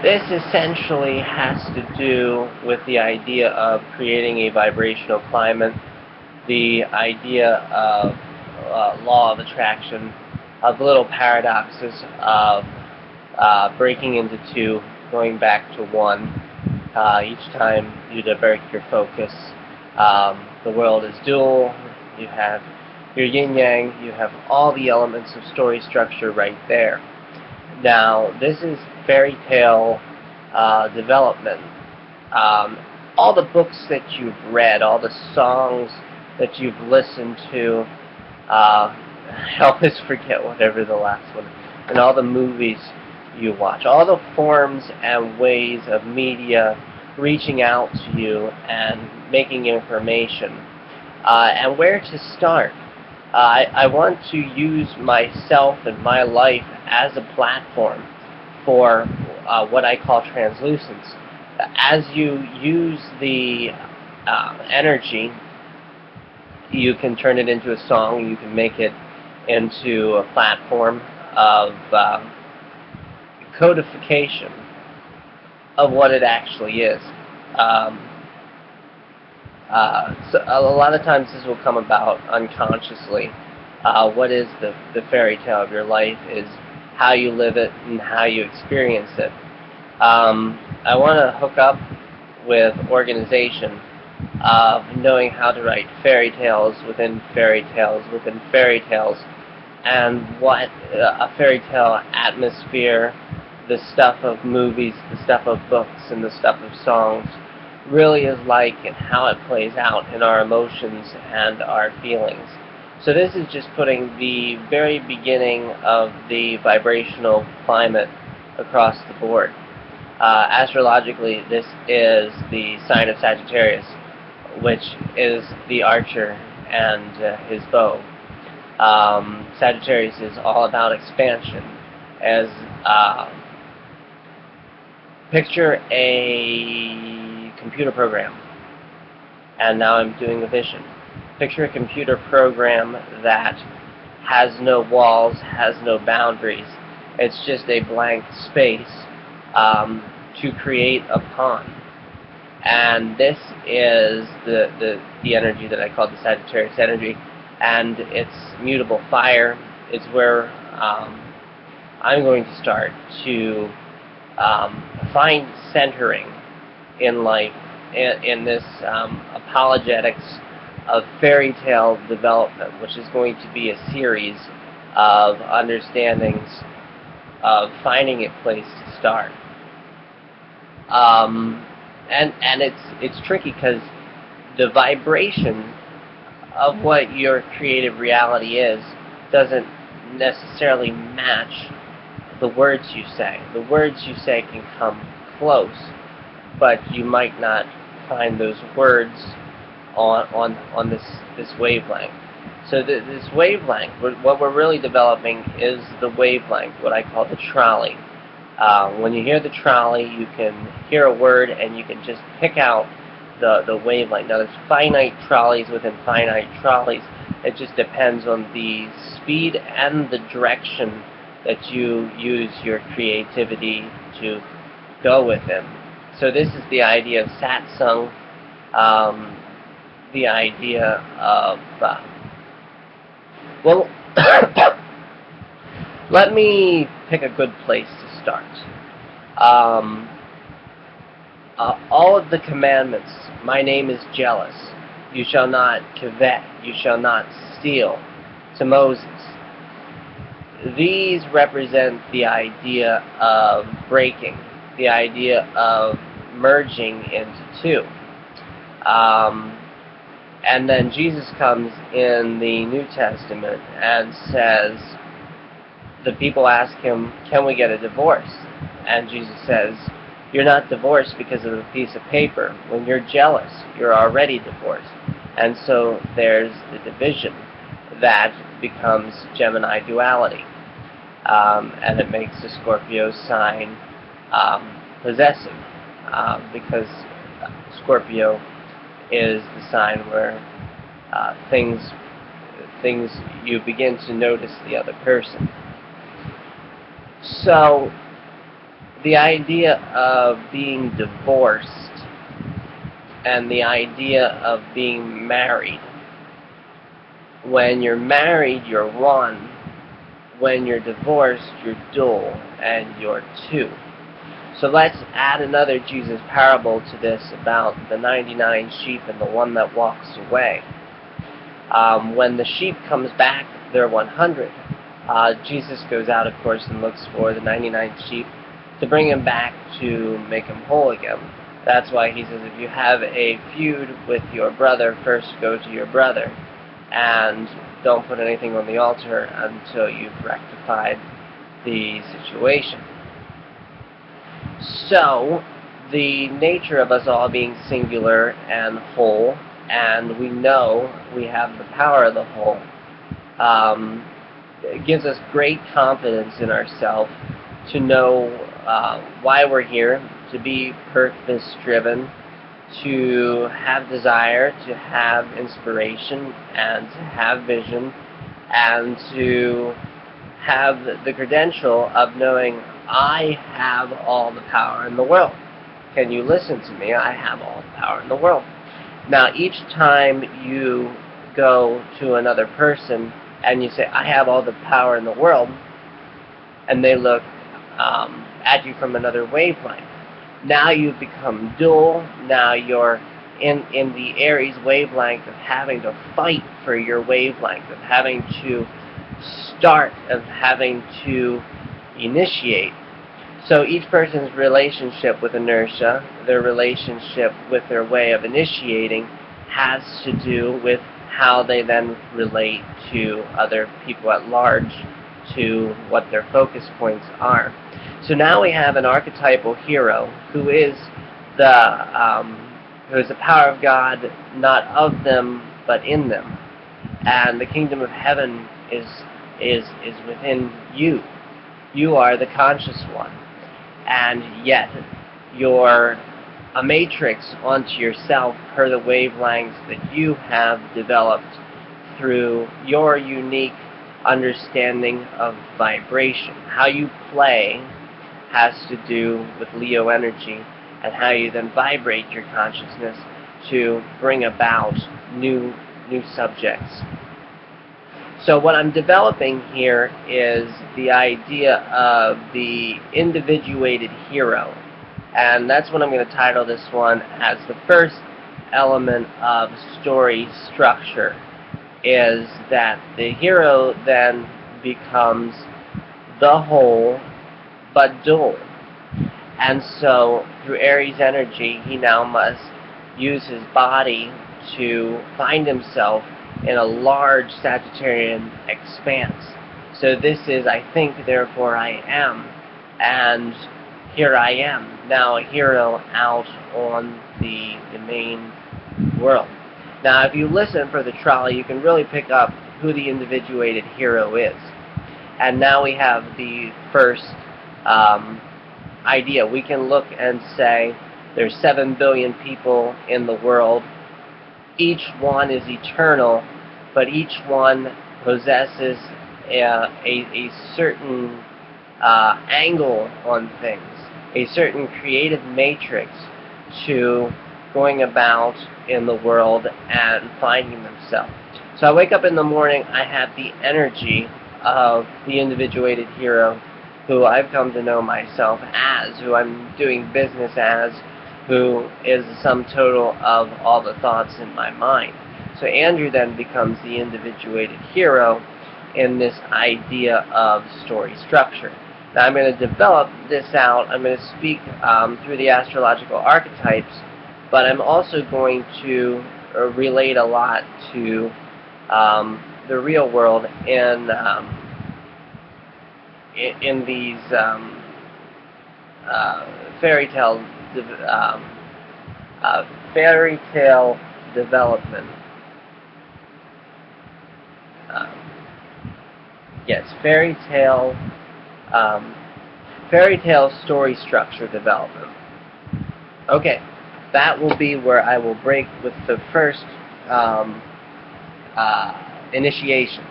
This essentially has to do with the idea of creating a vibrational climate, the idea of law of attraction, of little paradoxes of breaking into two, going back to one. Each time you divert your focus, the world is dual. You have your yin yang. You have all the elements of story structure right there. Now, this is fairy tale development. All the books that you've read, all the songs that you've listened to, I always forget whatever the last one, and all the movies you watch, all the forms and ways of media reaching out to you and making information, and where to start. I want to use myself and my life as a platform for what I call translucence. As you use the energy, you can turn it into a song, you can make it into a platform of codification of what it actually is. So a lot of times this will come about unconsciously. What is the fairy tale of your life is how you live it and how you experience it. I want to hook up with organization of knowing how to write fairy tales within fairy tales within fairy tales, and what a fairy tale atmosphere, the stuff of movies, the stuff of books, and the stuff of songs really is like, and how it plays out in our emotions and our feelings. So this is just putting the very beginning of the vibrational climate across the board. Astrologically, this is the sign of Sagittarius, which is the archer and his bow. Sagittarius is all about expansion. As picture a computer program, and now I'm doing a vision. Picture a computer program that has no walls, has no boundaries. It's just a blank space to create upon. And this is the energy that I call the Sagittarius energy, and it's mutable fire. It's where I'm going to start to find centering in life, in this apologetics of fairy tale development, which is going to be a series of understandings of finding a place to start. And it's tricky because the vibration of what your creative reality is doesn't necessarily match the words you say. The words you say can come close, but you might not find those words on this wavelength. So this wavelength, what we're really developing is the wavelength, what I call the trolley. When you hear the trolley, you can hear a word and you can just pick out the wavelength. Now there's finite trolleys within finite trolleys. It just depends on the speed and the direction that you use your creativity to go within. So this is the idea of satsang, the idea of, well, let me pick a good place to start. All of the commandments, my name is jealous, you shall not covet, you shall not steal, to Moses. These represent the idea of breaking, the idea of merging into two. And then Jesus comes in the New Testament and says, the people ask him, can we get a divorce? And Jesus says, you're not divorced because of a piece of paper. When you're jealous, you're already divorced. And so there's the division that becomes Gemini duality. And it makes the Scorpio sign possessive, because Scorpio is the sign where things you begin to notice the other person. So the idea of being divorced and the idea of being married. When you're married, you're one. When you're divorced, you're dual, and you're two. So let's add another Jesus parable to this about the 99 sheep and the one that walks away. When the sheep comes back, they're 100. Jesus goes out, of course, and looks for the 99 sheep to bring him back to make him whole again. That's why he says, if you have a feud with your brother, first go to your brother, and don't put anything on the altar until you've rectified the situation. So, the nature of us all being singular and whole, and we know we have the power of the whole, it gives us great confidence in ourselves to know why we're here, to be purpose-driven, to have desire, to have inspiration, and to have vision, and to have the credential of knowing I have all the power in the world. Can you listen to me? I have all the power in the world. Now, each time you go to another person and you say, I have all the power in the world, and they look at you from another wavelength, now you've become dual. Now you're in the Aries wavelength of having to fight for your wavelength, of having to start, of having to initiate. So each person's relationship with inertia, their relationship with their way of initiating, has to do with how they then relate to other people at large, to what their focus points are. So now we have an archetypal hero who is the power of God, not of them, but in them. And the kingdom of heaven is within you. You are the conscious one. And yet, you're a matrix onto yourself per the wavelengths that you have developed through your unique understanding of vibration. How you play has to do with Leo energy, and how you then vibrate your consciousness to bring about new subjects. So what I'm developing here is the idea of the individuated hero, and that's what I'm going to title this one as the first element of story structure, is that the hero then becomes the whole but dual. And so through Aries energy, he now must use his body to find himself in a large Sagittarian expanse. So this is, I think, therefore I am, and here I am, now a hero out on the main world. Now, if you listen for the trolley, you can really pick up who the individuated hero is. And now we have the first idea. We can look and say there's 7 billion people in the world. Each one is eternal, but each one possesses a certain angle on things, a certain creative matrix to going about in the world and finding themselves. So I wake up in the morning, I have the energy of the individuated hero, who I've come to know myself as, who I'm doing business as, who is the sum total of all the thoughts in my mind. So Andrew then becomes the individuated hero in this idea of story structure. Now I'm going to develop this out. I'm going to speak through the astrological archetypes, but I'm also going to relate a lot to the real world in these fairytale development. Yes, fairytale story structure development. Okay, that will be where I will break with the first initiation.